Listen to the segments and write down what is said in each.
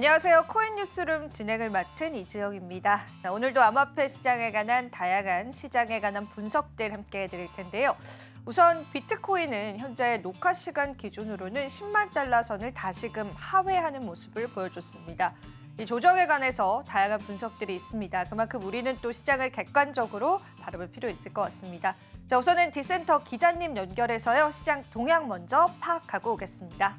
안녕하세요. 코인 뉴스룸 진행을 맡은 이지영입니다. 자, 오늘도 암호화폐 시장에 관한 다양한 시장에 관한 분석들 함께 해드릴 텐데요. 우선 비트코인은 현재 녹화 시간 기준으로는 10만 달러 선을 다시금 하회하는 모습을 보여줬습니다. 이 조정에 관해서 다양한 분석들이 있습니다. 그만큼 우리는 또 시장을 객관적으로 바라볼 필요 있을 것 같습니다. 자, 우선은 디센터 기자님 연결해서요. 시장 동향 먼저 파악하고 오겠습니다.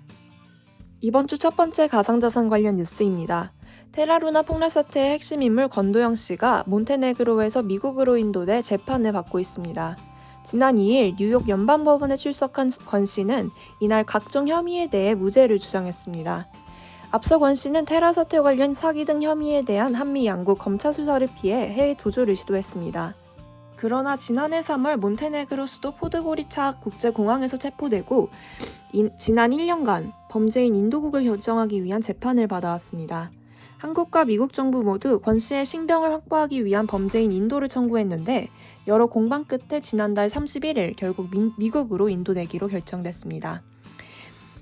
이번 주 첫 번째 가상자산 관련 뉴스입니다. 테라루나 폭락 사태의 핵심 인물 권도영 씨가 몬테네그로에서 미국으로 인도돼 재판을 받고 있습니다. 지난 2일 뉴욕 연방법원에 출석한 권 씨는 이날 각종 혐의에 대해 무죄를 주장했습니다. 앞서 권 씨는 테라 사태 관련 사기 등 혐의에 대한 한미 양국 검찰 수사를 피해 해외 도주를 시도했습니다. 그러나 지난해 3월 몬테네그로 수도 포드고리차 국제공항에서 체포되고 지난 1년간 범죄인 인도국을 결정하기 위한 재판을 받아왔습니다. 한국과 미국 정부 모두 권 씨의 신병을 확보하기 위한 범죄인 인도를 청구했는데 여러 공방 끝에 지난달 31일 결국 미국으로 인도되기로 결정됐습니다.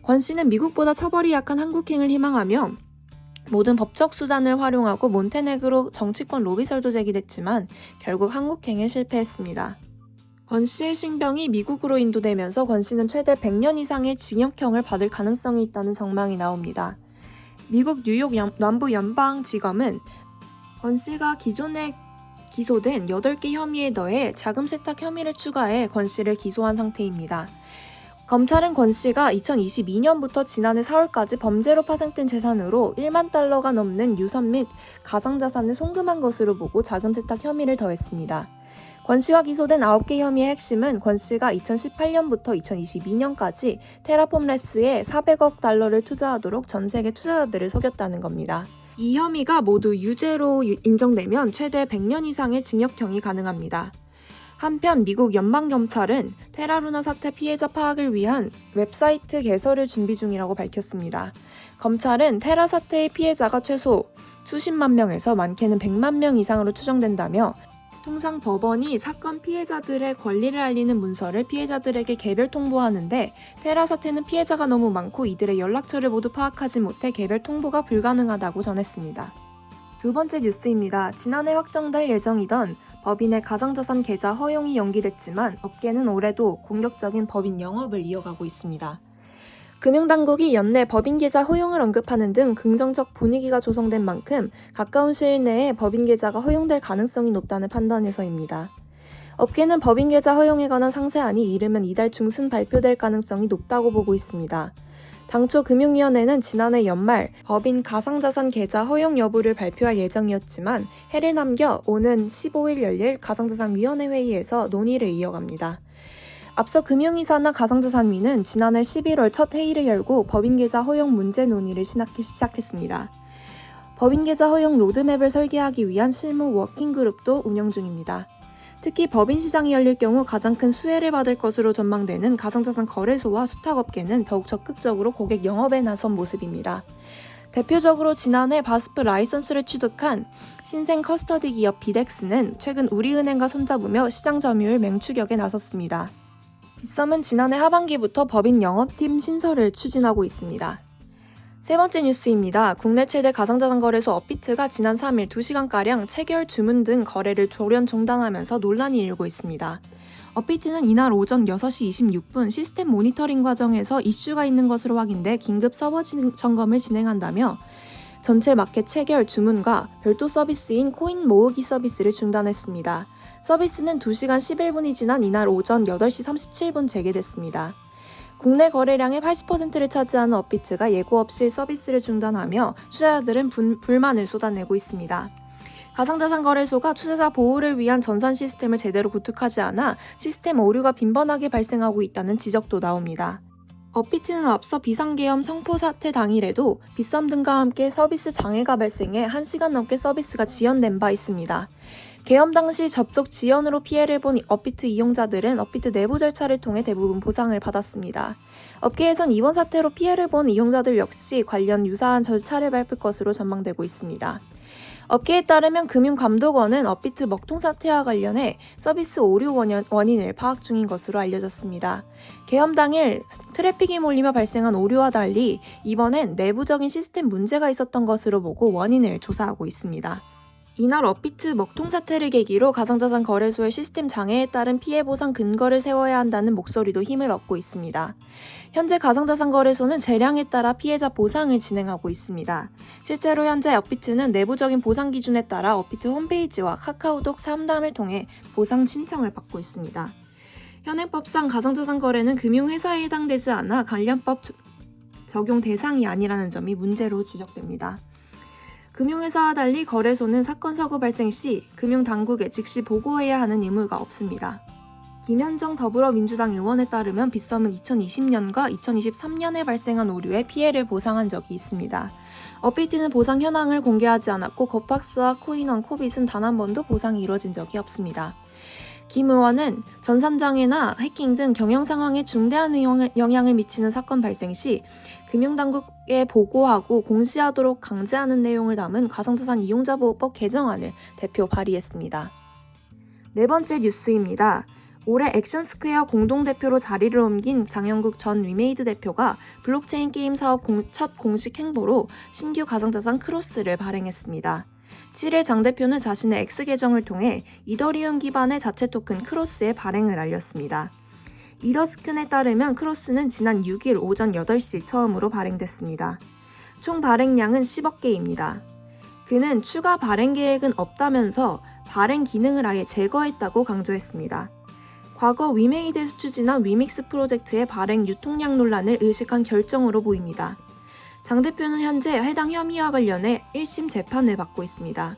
권 씨는 미국보다 처벌이 약한 한국행을 희망하며 모든 법적 수단을 활용하고 몬테네그로 정치권 로비설도 제기됐지만 결국 한국행에 실패했습니다. 권 씨의 신병이 미국으로 인도되면서 권 씨는 최대 100년 이상의 징역형을 받을 가능성이 있다는 전망이 나옵니다. 미국 뉴욕 남부 연방지검은 권 씨가 기존에 기소된 8개 혐의에 더해 자금 세탁 혐의를 추가해 권 씨를 기소한 상태입니다. 검찰은 권 씨가 2022년부터 지난해 4월까지 범죄로 파생된 재산으로 1만 달러가 넘는 유선 및 가상자산을 송금한 것으로 보고 자금 세탁 혐의를 더했습니다. 권 씨가 기소된 9개 혐의의 핵심은 권 씨가 2018년부터 2022년까지 테라폼레스에 400억 달러를 투자하도록 전 세계 투자자들을 속였다는 겁니다. 이 혐의가 모두 유죄로 인정되면 최대 100년 이상의 징역형이 가능합니다. 한편 미국 연방검찰은 테라루나 사태 피해자 파악을 위한 웹사이트 개설을 준비 중이라고 밝혔습니다. 검찰은 테라 사태의 피해자가 최소 수십만 명에서 많게는 100만 명 이상으로 추정된다며 통상 법원이 사건 피해자들의 권리를 알리는 문서를 피해자들에게 개별 통보하는데 테라 사태는 피해자가 너무 많고 이들의 연락처를 모두 파악하지 못해 개별 통보가 불가능하다고 전했습니다. 두 번째 뉴스입니다. 지난해 확정될 예정이던 법인의 가상자산 계좌 허용이 연기됐지만 업계는 올해도 공격적인 법인 영업을 이어가고 있습니다. 금융당국이 연내 법인 계좌 허용을 언급하는 등 긍정적 분위기가 조성된 만큼 가까운 시일 내에 법인 계좌가 허용될 가능성이 높다는 판단에서입니다. 업계는 법인 계좌 허용에 관한 상세안이 이르면 이달 중순 발표될 가능성이 높다고 보고 있습니다. 당초 금융위원회는 지난해 연말 법인 가상자산 계좌 허용 여부를 발표할 예정이었지만 해를 남겨 오는 15일 열릴 가상자산위원회 회의에서 논의를 이어갑니다. 앞서 금융위사나 가상자산위는 지난해 11월 첫 회의를 열고 법인 계좌 허용 문제 논의를 시작했습니다. 법인 계좌 허용 로드맵을 설계하기 위한 실무 워킹그룹도 운영 중입니다. 특히 법인 시장이 열릴 경우 가장 큰 수혜를 받을 것으로 전망되는 가상자산 거래소와 수탁업계는 더욱 적극적으로 고객 영업에 나선 모습입니다. 대표적으로 지난해 바스프 라이선스를 취득한 신생 커스터디 기업 비덱스는 최근 우리은행과 손잡으며 시장 점유율 맹추격에 나섰습니다. 빗썸은 지난해 하반기부터 법인 영업팀 신설을 추진하고 있습니다. 세 번째 뉴스입니다. 국내 최대 가상자산 거래소 업비트가 지난 3일 2시간가량 체결 주문 등 거래를 돌연 중단하면서 논란이 일고 있습니다. 업비트는 이날 오전 6시 26분 시스템 모니터링 과정에서 이슈가 있는 것으로 확인돼 긴급 서버 점검을 진행한다며 전체 마켓 체결 주문과 별도 서비스인 코인 모으기 서비스를 중단했습니다. 서비스는 2시간 11분이 지난 이날 오전 8시 37분 재개됐습니다. 국내 거래량의 80%를 차지하는 업비트가 예고 없이 서비스를 중단하며 투자자들은 불만을 쏟아내고 있습니다. 가상자산 거래소가 투자자 보호를 위한 전산 시스템을 제대로 구축하지 않아 시스템 오류가 빈번하게 발생하고 있다는 지적도 나옵니다. 업비트는 앞서 비상계엄 성포 사태 당일에도 빗썸 등과 함께 서비스 장애가 발생해 1시간 넘게 서비스가 지연된 바 있습니다. 계엄 당시 접속 지연으로 피해를 본 업비트 이용자들은 업비트 내부 절차를 통해 대부분 보상을 받았습니다. 업계에선 이번 사태로 피해를 본 이용자들 역시 관련 유사한 절차를 밟을 것으로 전망되고 있습니다. 업계에 따르면 금융감독원은 업비트 먹통 사태와 관련해 서비스 오류 원인을 파악 중인 것으로 알려졌습니다. 계엄 당일 트래픽이 몰리며 발생한 오류와 달리 이번엔 내부적인 시스템 문제가 있었던 것으로 보고 원인을 조사하고 있습니다. 이날 업비트 먹통 사태를 계기로 가상자산 거래소의 시스템 장애에 따른 피해 보상 근거를 세워야 한다는 목소리도 힘을 얻고 있습니다. 현재 가상자산 거래소는 재량에 따라 피해자 보상을 진행하고 있습니다. 실제로 현재 업비트는 내부적인 보상 기준에 따라 업비트 홈페이지와 카카오톡 상담을 통해 보상 신청을 받고 있습니다. 현행법상 가상자산 거래는 금융회사에 해당되지 않아 관련법 적용 대상이 아니라는 점이 문제로 지적됩니다. 금융회사와 달리 거래소는 사건 사고 발생 시 금융당국에 즉시 보고해야 하는 의무가 없습니다. 김현정 더불어민주당 의원에 따르면 빗썸은 2020년과 2023년에 발생한 오류에 피해를 보상한 적이 있습니다. 업비트는 보상 현황을 공개하지 않았고 곱박스와 코인원, 코빗은 단 한 번도 보상이 이루어진 적이 없습니다. 김 의원은 전산장애나 해킹 등 경영 상황에 중대한 영향을 미치는 사건 발생 시 금융당국에 보고하고 공시하도록 강제하는 내용을 담은 가상자산 이용자보호법 개정안을 대표 발의했습니다. 네 번째 뉴스입니다. 올해 액션스퀘어 공동대표로 자리를 옮긴 장영국 전 위메이드 대표가 블록체인 게임 사업 첫 공식 행보로 신규 가상자산 크로스를 발행했습니다. 7일 장 대표는 자신의 X 계정을 통해 이더리움 기반의 자체 토큰 크로스의 발행을 알렸습니다. 이더스큰에 따르면 크로스는 지난 6일 오전 8시 처음으로 발행됐습니다. 총 발행량은 10억 개입니다. 그는 추가 발행 계획은 없다면서 발행 기능을 아예 제거했다고 강조했습니다. 과거 위메이드에서 추진한 위믹스 프로젝트의 발행 유통량 논란을 의식한 결정으로 보입니다. 장 대표는 현재 해당 혐의와 관련해 1심 재판을 받고 있습니다.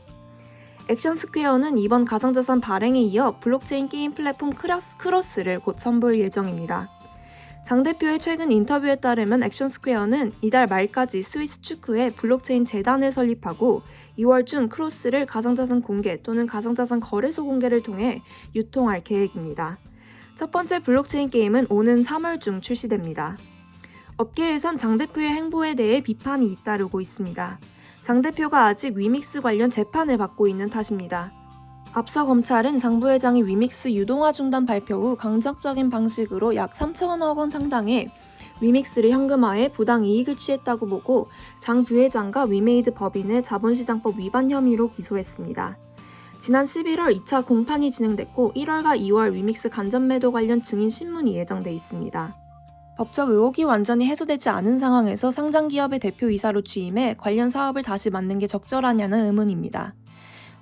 액션스퀘어는 이번 가상자산 발행에 이어 블록체인 게임 플랫폼 크로스를 곧 선보일 예정입니다. 장 대표의 최근 인터뷰에 따르면 액션스퀘어는 이달 말까지 스위스 축구에 블록체인 재단을 설립하고 2월 중 크로스를 가상자산 공개 또는 가상자산 거래소 공개를 통해 유통할 계획입니다. 첫 번째 블록체인 게임은 오는 3월 중 출시됩니다. 업계에선 장 대표의 행보에 대해 비판이 잇따르고 있습니다. 장 대표가 아직 위믹스 관련 재판을 받고 있는 탓입니다. 앞서 검찰은 장 부회장이 위믹스 유동화 중단 발표 후 강적적인 방식으로 약 3천억 원 상당의 위믹스를 현금화해 부당 이익을 취했다고 보고 장 부회장과 위메이드 법인을 자본시장법 위반 혐의로 기소했습니다. 지난 11월 2차 공판이 진행됐고 1월과 2월 위믹스 간접 매도 관련 증인 신문이 예정돼 있습니다. 법적 의혹이 완전히 해소되지 않은 상황에서 상장기업의 대표이사로 취임해 관련 사업을 다시 맡는 게 적절하냐는 의문입니다.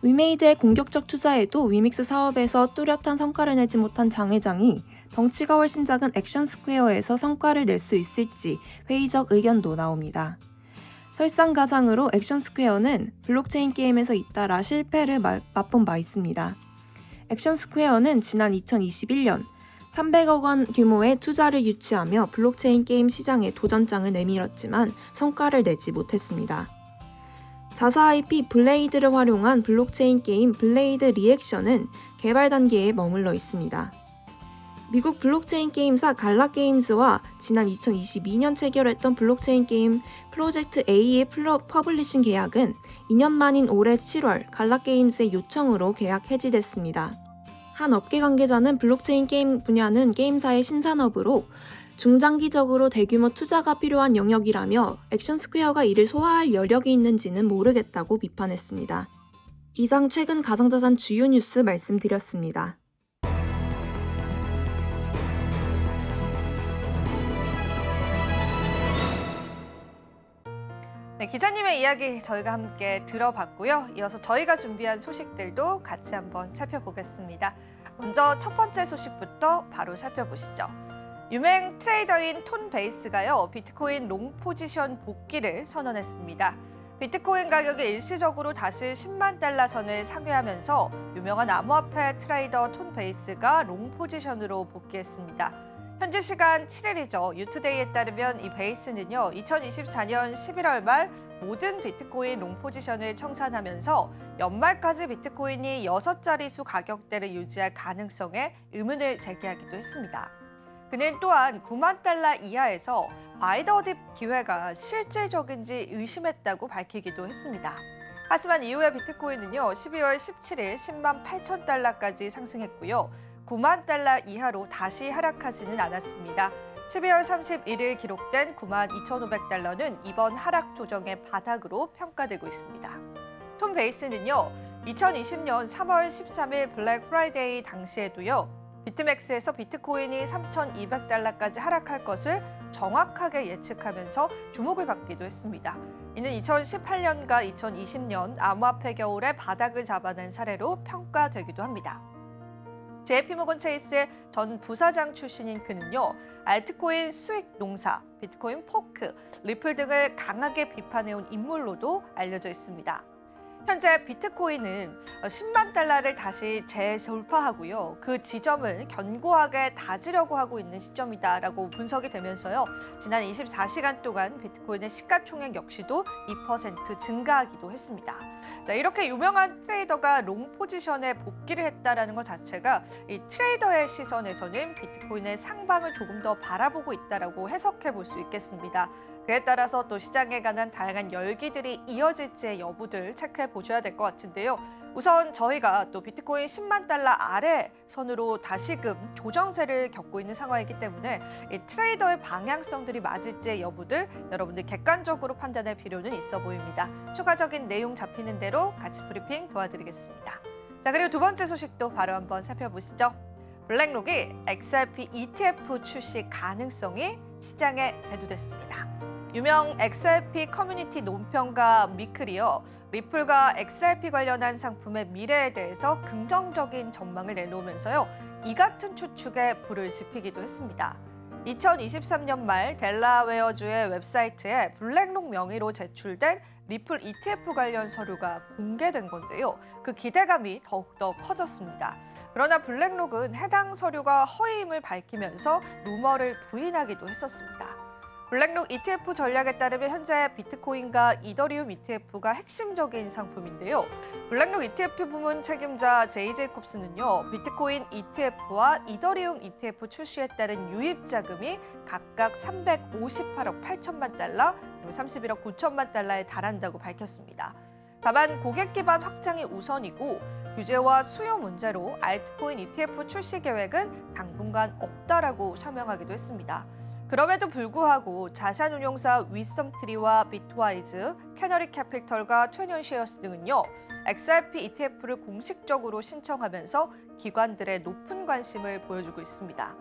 위메이드의 공격적 투자에도 위믹스 사업에서 뚜렷한 성과를 내지 못한 장 회장이 덩치가 훨씬 작은 액션스퀘어에서 성과를 낼 수 있을지 회의적 의견도 나옵니다. 설상가상으로 액션스퀘어는 블록체인 게임에서 잇따라 실패를 맛본 바 있습니다. 액션스퀘어는 지난 2021년 300억 원 규모의 투자를 유치하며 블록체인 게임 시장에 도전장을 내밀었지만 성과를 내지 못했습니다. 자사 IP 블레이드를 활용한 블록체인 게임 블레이드 리액션은 개발 단계에 머물러 있습니다. 미국 블록체인 게임사 갈라게임즈와 지난 2022년 체결했던 블록체인 게임 프로젝트 A의 퍼블리싱 계약은 2년 만인 올해 7월 갈라게임즈의 요청으로 계약 해지됐습니다. 한 업계 관계자는 블록체인 게임 분야는 게임사의 신산업으로 중장기적으로 대규모 투자가 필요한 영역이라며 액션스퀘어가 이를 소화할 여력이 있는지는 모르겠다고 비판했습니다. 이상 최근 가상자산 주요 뉴스 말씀드렸습니다. 네, 기자님의 이야기 저희가 함께 들어봤고요. 이어서 저희가 준비한 소식들도 같이 한번 살펴보겠습니다. 먼저 첫 번째 소식부터 바로 살펴보시죠. 유명 트레이더인 톤 베이스가요, 비트코인 롱 포지션 복귀를 선언했습니다. 비트코인 가격이 일시적으로 다시 10만 달러 선을 상회하면서 유명한 암호화폐 트레이더 톤 베이스가 롱 포지션으로 복귀했습니다. 현지 시간 7일이죠. 유투데이에 따르면 이 베이스는요, 2024년 11월 말 모든 비트코인 롱 포지션을 청산하면서 연말까지 비트코인이 6자릿수 가격대를 유지할 가능성에 의문을 제기하기도 했습니다. 그는 또한 9만 달러 이하에서 바이더딥 기회가 실질적인지 의심했다고 밝히기도 했습니다. 하지만 이후에 비트코인은요, 12월 17일 10만 8천 달러까지 상승했고요. 9만 달러 이하로 다시 하락하지는 않았습니다. 12월 31일 기록된 9만 2,500달러는 이번 하락 조정의 바닥으로 평가되고 있습니다. 톰 베이스는요, 2020년 3월 13일 블랙 프라이데이 당시에도요, 비트맥스에서 비트코인이 3,200달러까지 하락할 것을 정확하게 예측하면서 주목을 받기도 했습니다. 이는 2018년과 2020년 암호화폐 겨울에 바닥을 잡아낸 사례로 평가되기도 합니다. JP모건 체이스의 전 부사장 출신인 그는요, 알트코인 수익 농사, 비트코인 포크, 리플 등을 강하게 비판해온 인물로도 알려져 있습니다. 현재 비트코인은 10만 달러를 다시 재돌파하고요. 그 지점을 견고하게 다지려고 하고 있는 시점이다라고 분석이 되면서요. 지난 24시간 동안 비트코인의 시가총액 역시도 2% 증가하기도 했습니다. 자, 이렇게 유명한 트레이더가 롱 포지션에 복귀를 했다라는 것 자체가 이 트레이더의 시선에서는 비트코인의 상방을 조금 더 바라보고 있다라고 해석해 볼 수 있겠습니다. 그에 따라서 또 시장에 관한 다양한 열기들이 이어질지의 여부들 체크해 보셔야 될 것 같은데요. 우선 저희가 또 비트코인 10만 달러 아래 선으로 다시금 조정세를 겪고 있는 상황이기 때문에 이 트레이더의 방향성들이 맞을지의 여부들 여러분들 객관적으로 판단할 필요는 있어 보입니다. 추가적인 내용 잡히는 대로 같이 브리핑 도와드리겠습니다. 자, 그리고 두 번째 소식도 바로 한번 살펴보시죠. 블랙록이 XRP ETF 출시 가능성이 시장에 대두됐습니다. 유명 XRP 커뮤니티 논평가 미클이요, 리플과 XRP 관련한 상품의 미래에 대해서 긍정적인 전망을 내놓으면서요, 이 같은 추측에 불을 지피기도 했습니다. 2023년 말 델라웨어주의 웹사이트에 블랙록 명의로 제출된 리플 ETF 관련 서류가 공개된 건데요. 그 기대감이 더욱더 커졌습니다. 그러나 블랙록은 해당 서류가 허위임을 밝히면서 루머를 부인하기도 했었습니다. 블랙록 ETF 전략에 따르면 현재 비트코인과 이더리움 ETF가 핵심적인 상품인데요. 블랙록 ETF 부문 책임자 제이 제이콥스는요, 비트코인 ETF와 이더리움 ETF 출시에 따른 유입 자금이 각각 358억 8천만 달러, 그리고 31억 9천만 달러에 달한다고 밝혔습니다. 다만 고객 기반 확장이 우선이고 규제와 수요 문제로 알트코인 ETF 출시 계획은 당분간 없다라고 설명하기도 했습니다. 그럼에도 불구하고 자산운용사 위썸트리와 비트와이즈, 캐너리 캐피털과 트웬티언시어스 등은요, XRP ETF를 공식적으로 신청하면서 기관들의 높은 관심을 보여주고 있습니다.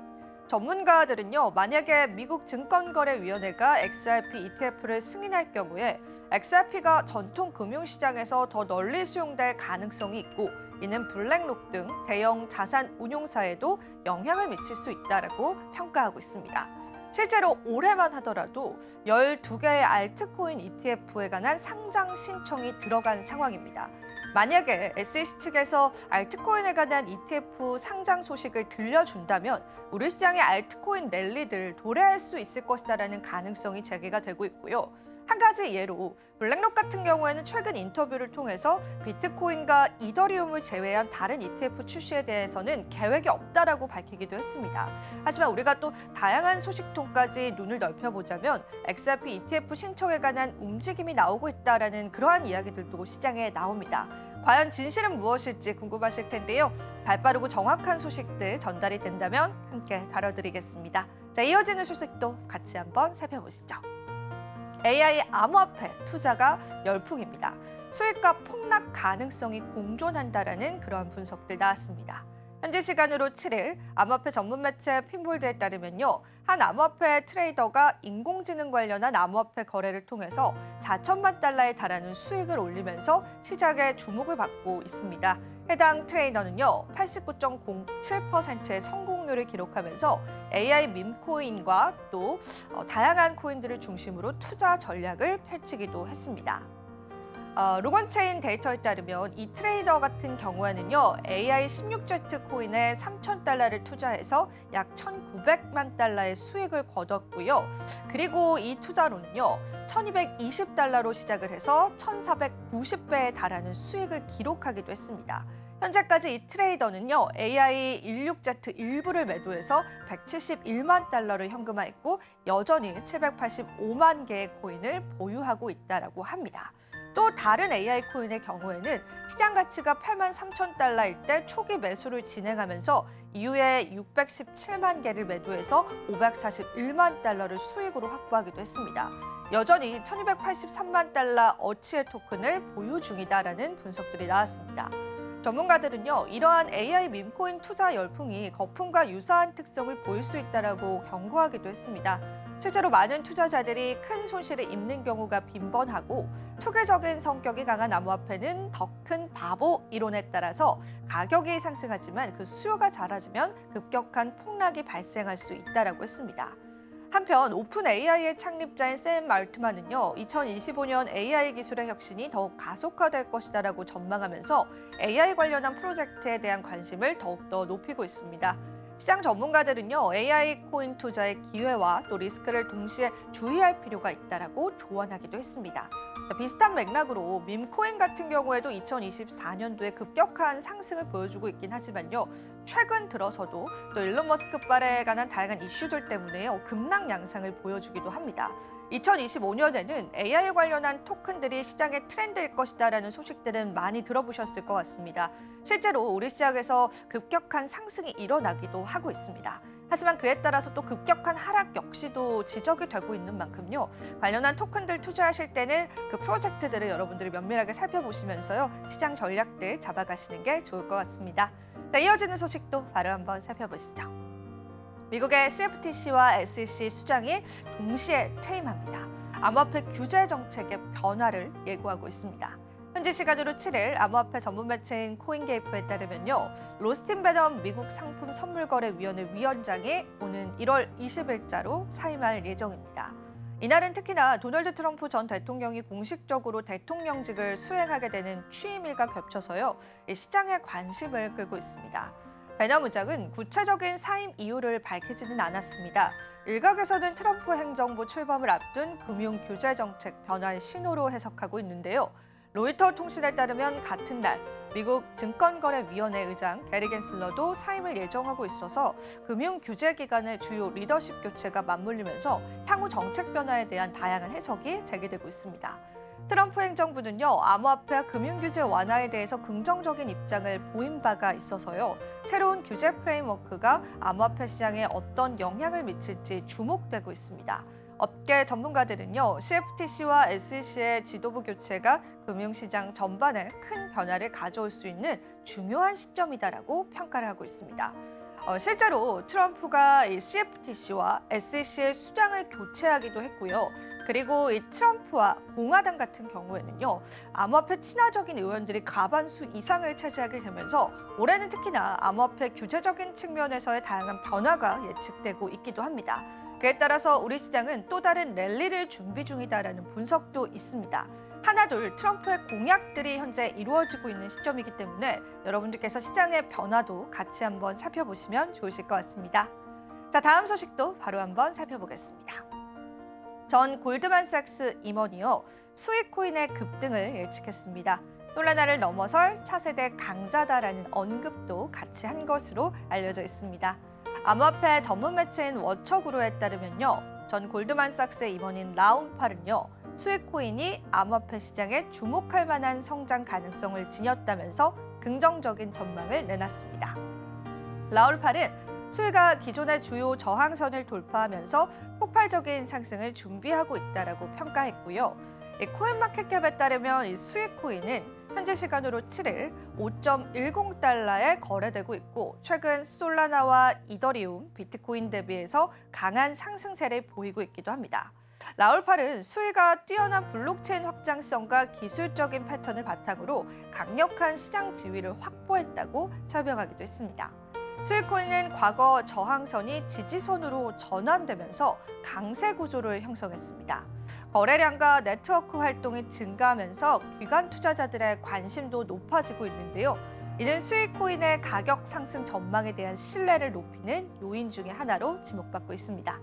전문가들은요, 만약에 미국 증권거래위원회가 XRP ETF를 승인할 경우에 XRP가 전통 금융시장에서 더 널리 수용될 가능성이 있고, 이는 블랙록 등 대형 자산 운용사에도 영향을 미칠 수 있다고 평가하고 있습니다. 실제로 올해만 하더라도 12개의 알트코인 ETF에 관한 상장 신청이 들어간 상황입니다. 만약에 SEC 측에서 알트코인에 관한 ETF 상장 소식을 들려준다면 우리 시장의 알트코인 랠리를 도래할 수 있을 것이다라는 가능성이 제기가 되고 있고요. 한 가지 예로 블랙록 같은 경우에는 최근 인터뷰를 통해서 비트코인과 이더리움을 제외한 다른 ETF 출시에 대해서는 계획이 없다라고 밝히기도 했습니다. 하지만 우리가 또 다양한 소식통까지 눈을 넓혀보자면 XRP ETF 신청에 관한 움직임이 나오고 있다라는 그러한 이야기들도 시장에 나옵니다. 과연 진실은 무엇일지 궁금하실 텐데요. 발빠르고 정확한 소식들 전달이 된다면 함께 다뤄드리겠습니다. 자, 이어지는 소식도 같이 한번 살펴보시죠. AI 암호화폐 투자가 열풍입니다. 수익과 폭락 가능성이 공존한다라는 그런 분석들 나왔습니다. 현지 시간으로 7일 암호화폐 전문 매체 핀볼드에 따르면요, 한 암호화폐 트레이더가 인공지능 관련한 암호화폐 거래를 통해서 4천만 달러에 달하는 수익을 올리면서 시장의 주목을 받고 있습니다. 해당 트레이더는요, 89.07%의 성공률을 기록하면서 AI 밈코인과 또 다양한 코인들을 중심으로 투자 전략을 펼치기도 했습니다. 로건체인 데이터에 따르면 이 트레이더 같은 경우에는요, AI 16Z 코인에 3,000달러를 투자해서 약 1,900만 달러의 수익을 거뒀고요. 그리고 이 투자로는요, 1,220달러로 시작을 해서 1,490배에 달하는 수익을 기록하기도 했습니다. 현재까지 이 트레이더는요, AI 16Z 일부를 매도해서 171만 달러를 현금화했고 여전히 785만 개의 코인을 보유하고 있다고 합니다. 또 다른 AI 코인의 경우에는 시장 가치가 8만 3천 달러일 때 초기 매수를 진행하면서 이후에 617만 개를 매도해서 541만 달러를 수익으로 확보하기도 했습니다. 여전히 1283만 달러 어치의 토큰을 보유 중이다라는 분석들이 나왔습니다. 전문가들은요, 이러한 AI 밈코인 투자 열풍이 거품과 유사한 특성을 보일 수 있다라고 경고하기도 했습니다. 실제로 많은 투자자들이 큰 손실을 입는 경우가 빈번하고 투기적인 성격이 강한 암호화폐는 더 큰 바보 이론에 따라서 가격이 상승하지만 그 수요가 잦아지면 급격한 폭락이 발생할 수 있다라고 했습니다. 한편 오픈 AI의 창립자인 샘 알트만은요, 2025년 AI 기술의 혁신이 더욱 가속화될 것이다라고 전망하면서 AI 관련한 프로젝트에 대한 관심을 더욱더 높이고 있습니다. 시장 전문가들은요, AI 코인 투자의 기회와 또 리스크를 동시에 주의할 필요가 있다라고 조언하기도 했습니다. 비슷한 맥락으로 밈코인 같은 경우에도 2024년도에 급격한 상승을 보여주고 있긴 하지만요, 최근 들어서도 또 일론 머스크발에 관한 다양한 이슈들 때문에 급락 양상을 보여주기도 합니다. 2025년에는 AI 관련한 토큰들이 시장의 트렌드일 것이다라는 소식들은 많이 들어보셨을 것 같습니다. 실제로 우리 시장에서 급격한 상승이 일어나기도 하고 있습니다. 하지만 그에 따라서 또 급격한 하락 역시도 지적이 되고 있는 만큼요, 관련한 토큰들 투자하실 때는 그 프로젝트들을 여러분들이 면밀하게 살펴보시면서요, 시장 전략들 잡아가시는 게 좋을 것 같습니다. 자, 이어지는 소식도 바로 한번 살펴보시죠. 미국의 CFTC와 SEC 수장이 동시에 퇴임합니다. 암호화폐 규제 정책의 변화를 예고하고 있습니다. 현지 시간으로 7일 암호화폐 전문 매체인 코인게이프에 따르면요, 로스틴 베넘 미국 상품 선물거래위원회 위원장이 오는 1월 20일자로 사임할 예정입니다. 이날은 특히나 도널드 트럼프 전 대통령이 공식적으로 대통령직을 수행하게 되는 취임일과 겹쳐서요, 시장의 관심을 끌고 있습니다. 베넘 의장은 구체적인 사임 이유를 밝히지는 않았습니다. 일각에서는 트럼프 행정부 출범을 앞둔 금융 규제 정책 변화의 신호로 해석하고 있는데요. 로이터 통신에 따르면 같은 날 미국 증권거래위원회 의장 게리 겐슬러도 사임을 예정하고 있어서 금융규제기관의 주요 리더십 교체가 맞물리면서 향후 정책 변화에 대한 다양한 해석이 제기되고 있습니다. 트럼프 행정부는요, 암호화폐와 금융규제 완화에 대해서 긍정적인 입장을 보인 바가 있어서요, 새로운 규제 프레임워크가 암호화폐 시장에 어떤 영향을 미칠지 주목되고 있습니다. 업계 전문가들은요, CFTC와 SEC의 지도부 교체가 금융시장 전반에 큰 변화를 가져올 수 있는 중요한 시점이다라고 평가를 하고 있습니다. 실제로 트럼프가 이 CFTC와 SEC의 수장을 교체하기도 했고요. 그리고 이 트럼프와 공화당 같은 경우에는요, 암호화폐 친화적인 의원들이 과반수 이상을 차지하게 되면서 올해는 특히나 암호화폐 규제적인 측면에서의 다양한 변화가 예측되고 있기도 합니다. 그에 따라서 우리 시장은 또 다른 랠리를 준비 중이다라는 분석도 있습니다. 하나둘 트럼프의 공약들이 현재 이루어지고 있는 시점이기 때문에 여러분들께서 시장의 변화도 같이 한번 살펴보시면 좋으실 것 같습니다. 자, 다음 소식도 바로 한번 살펴보겠습니다. 전 골드만삭스 임원이요, 수익 코인의 급등을 예측했습니다. 솔라나를 넘어설 차세대 강자다라는 언급도 같이 한 것으로 알려져 있습니다. 암호화폐 전문 매체인 워처그로에 따르면요, 전 골드만삭스의 임원인 라운팔은요, 수익 코인이 암호화폐 시장에 주목할 만한 성장 가능성을 지녔다면서 긍정적인 전망을 내놨습니다. 라울팔은 수익가 기존의 주요 저항선을 돌파하면서 폭발적인 상승을 준비하고 있다라고 평가했고요. 코인마켓캡에 따르면 이 수익 코인은 현재 시간으로 7일 5.10달러에 거래되고 있고, 최근 솔라나와 이더리움, 비트코인 대비해서 강한 상승세를 보이고 있기도 합니다. 라울팔은 수위가 뛰어난 블록체인 확장성과 기술적인 패턴을 바탕으로 강력한 시장 지위를 확보했다고 설명하기도 했습니다. 수익코인은 과거 저항선이 지지선으로 전환되면서 강세 구조를 형성했습니다. 거래량과 네트워크 활동이 증가하면서 기관 투자자들의 관심도 높아지고 있는데요. 이는 수익 코인의 가격 상승 전망에 대한 신뢰를 높이는 요인 중에 하나로 지목받고 있습니다.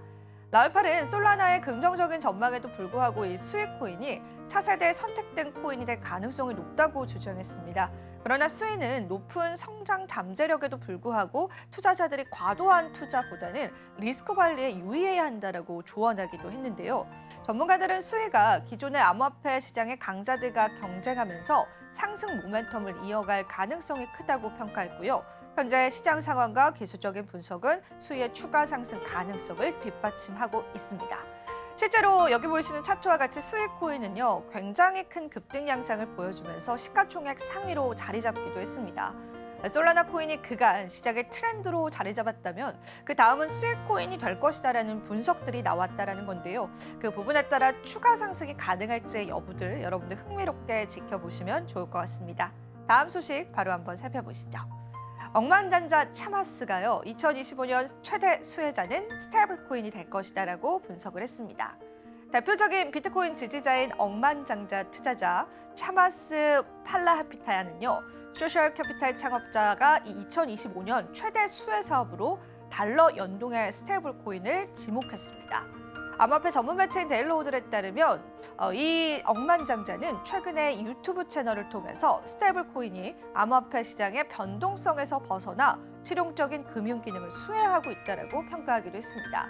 라울팔은 솔라나의 긍정적인 전망에도 불구하고 이 수익 코인이 차세대 선택된 코인이 될 가능성이 높다고 주장했습니다. 그러나 수익은 높은 성장 잠재력에도 불구하고 투자자들이 과도한 투자보다는 리스크 관리에 유의해야 한다라고 조언하기도 했는데요. 전문가들은 수익가 기존의 암호화폐 시장의 강자들과 경쟁하면서 상승 모멘텀을 이어갈 가능성이 크다고 평가했고요. 현재 시장 상황과 기술적인 분석은 수위의 추가 상승 가능성을 뒷받침하고 있습니다. 실제로 여기 보이시는 차트와 같이 수익 코인은요, 굉장히 큰 급등 양상을 보여주면서 시가총액 상위로 자리 잡기도 했습니다. 솔라나 코인이 그간 시장의 트렌드로 자리 잡았다면 그 다음은 수익 코인이 될 것이다라는 분석들이 나왔다라는 건데요. 그 부분에 따라 추가 상승이 가능할지의 여부들 여러분들 흥미롭게 지켜보시면 좋을 것 같습니다. 다음 소식 바로 한번 살펴보시죠. 억만장자 차마스가요, 2025년 최대 수혜자는 스테이블 코인이 될 것이다라고 분석을 했습니다. 대표적인 비트코인 지지자인 억만장자 투자자 차마스 팔라하피타야는요, 소셜 캐피탈 창업자가 2025년 최대 수혜 사업으로 달러 연동의 스테이블 코인을 지목했습니다. 암호화폐 전문 매체인 데일로우들에 따르면 이 억만장자는 최근에 유튜브 채널을 통해서 스테이블 코인이 암호화폐 시장의 변동성에서 벗어나 실용적인 금융 기능을 수혜하고 있다고 평가하기도 했습니다.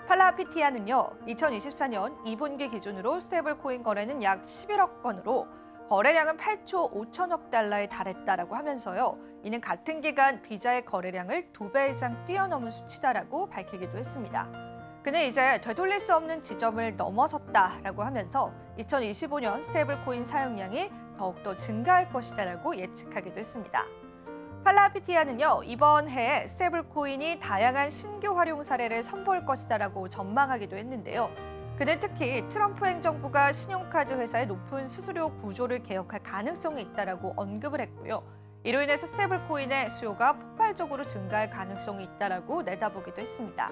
팔라피티아는요, 2024년 2분기 기준으로 스테이블 코인 거래는 약 11억 건으로 거래량은 8조 5천억 달러에 달했다라고 하면서요, 이는 같은 기간 비자의 거래량을 2배 이상 뛰어넘은 수치다라고 밝히기도 했습니다. 그는 이제 되돌릴 수 없는 지점을 넘어섰다라고 하면서 2025년 스테이블 코인 사용량이 더욱더 증가할 것이다라고 예측하기도 했습니다. 팔라피티아는요, 이번 해에 스테이블 코인이 다양한 신규 활용 사례를 선보일 것이다라고 전망하기도 했는데요. 그는 특히 트럼프 행정부가 신용카드 회사의 높은 수수료 구조를 개혁할 가능성이 있다라고 언급을 했고요. 이로 인해서 스테이블 코인의 수요가 폭발적으로 증가할 가능성이 있다라고 내다보기도 했습니다.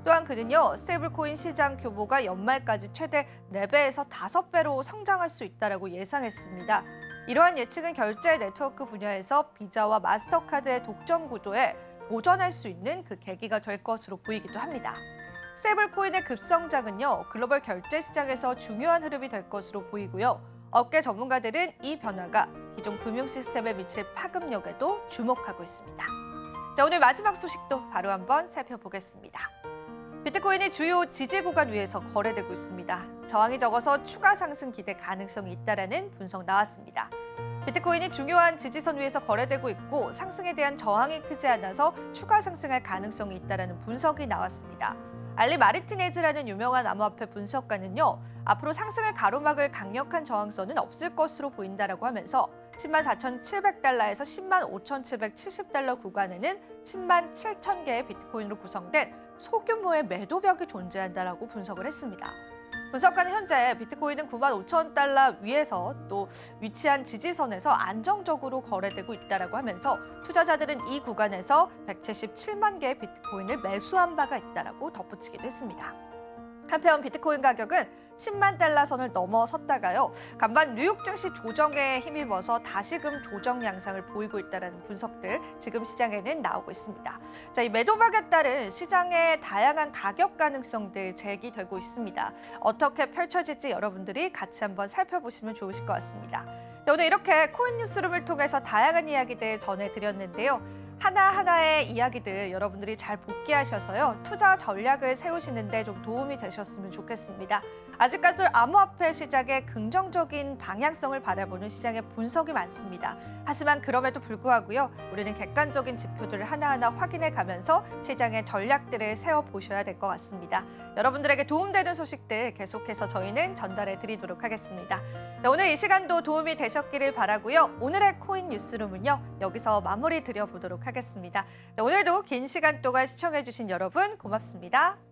또한 그는요, 스테이블 코인 시장 규모가 연말까지 최대 4배에서 5배로 성장할 수 있다라고 예상했습니다. 이러한 예측은 결제 네트워크 분야에서 비자와 마스터카드의 독점 구도에 도전할 수 있는 그 계기가 될 것으로 보이기도 합니다. 스테이블 코인의 급성장은요, 글로벌 결제 시장에서 중요한 흐름이 될 것으로 보이고요. 업계 전문가들은 이 변화가 기존 금융 시스템에 미칠 파급력에도 주목하고 있습니다. 자, 오늘 마지막 소식도 바로 한번 살펴보겠습니다. 비트코인이 주요 지지 구간 위에서 거래되고 있습니다. 저항이 적어서 추가 상승 기대 가능성이 있다라는 분석 나왔습니다. 비트코인이 중요한 지지선 위에서 거래되고 있고 상승에 대한 저항이 크지 않아서 추가 상승할 가능성이 있다라는 분석이 나왔습니다. 알리 마르티네즈라는 유명한 암호화폐 분석가는요, 앞으로 상승을 가로막을 강력한 저항선은 없을 것으로 보인다라고 하면서 10만 4,700달러에서 10만 5,770달러 구간에는 10만 7천 개의 비트코인으로 구성된 소규모의 매도벽이 존재한다라고 분석을 했습니다. 분석가는 현재 비트코인은 9만 5천 달러 위에서 또 위치한 지지선에서 안정적으로 거래되고 있다라고 하면서 투자자들은 이 구간에서 177만 개의 비트코인을 매수한 바가 있다라고 덧붙이기도 했습니다. 한편 비트코인 가격은 10만 달러 선을 넘어섰다가요, 간밤 뉴욕 증시 조정에 힘입어서 다시금 조정 양상을 보이고 있다는 분석들 지금 시장에는 나오고 있습니다. 자, 이 매도박에 따른 시장의 다양한 가격 가능성들 제기되고 있습니다. 어떻게 펼쳐질지 여러분들이 같이 한번 살펴보시면 좋으실 것 같습니다. 자, 오늘 이렇게 코인 뉴스룸을 통해서 다양한 이야기들 전해드렸는데요. 하나하나의 이야기들 여러분들이 잘 복기하셔서요, 투자 전략을 세우시는데 좀 도움이 되셨으면 좋겠습니다. 아직까지 암호화폐 시장의 긍정적인 방향성을 바라보는 시장의 분석이 많습니다. 하지만 그럼에도 불구하고요, 우리는 객관적인 지표들을 하나하나 확인해 가면서 시장의 전략들을 세워보셔야 될 것 같습니다. 여러분들에게 도움되는 소식들 계속해서 저희는 전달해 드리도록 하겠습니다. 자, 오늘 이 시간도 도움이 되셨기를 바라고요. 오늘의 코인 뉴스룸은요, 여기서 마무리 드려보도록 하겠습니다. 자, 오늘도 긴 시간 동안 시청해주신 여러분 고맙습니다.